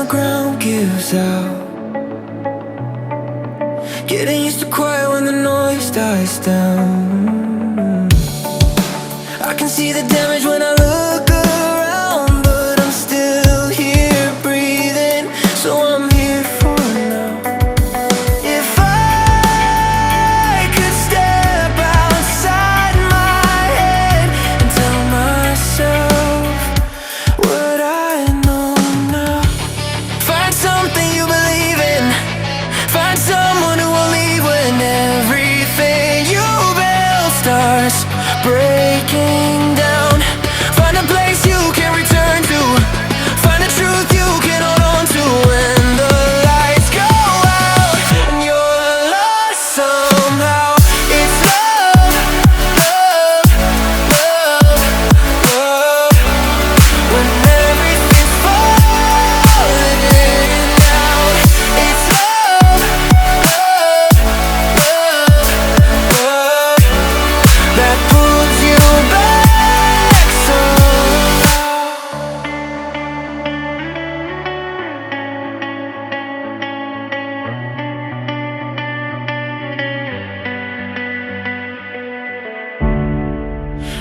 the ground gives out. Getting used to quiet when the noise dies down. I can see the damage when I look around, but I'm still here breathing, so I'm here for now. If I could step outside my head and tell myself what I know now. Find something you believe in. Find someone who will leave when everything you build starts breaking down. Find a place you can return to. Find a truth you can hold on to when the lights go out and you're lost somehow. It's love, love, love, love. When everything's falling in and out. It's love, love, love, love that pulls you back somehow.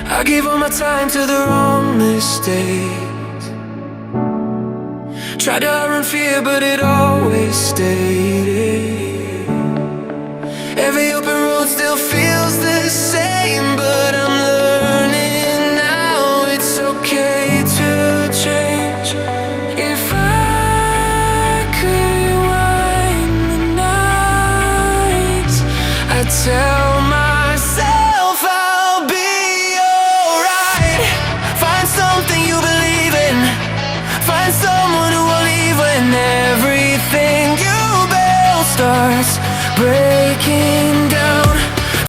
I gave all my time to the wrong mistakes. Tried to run fear, but it always stays.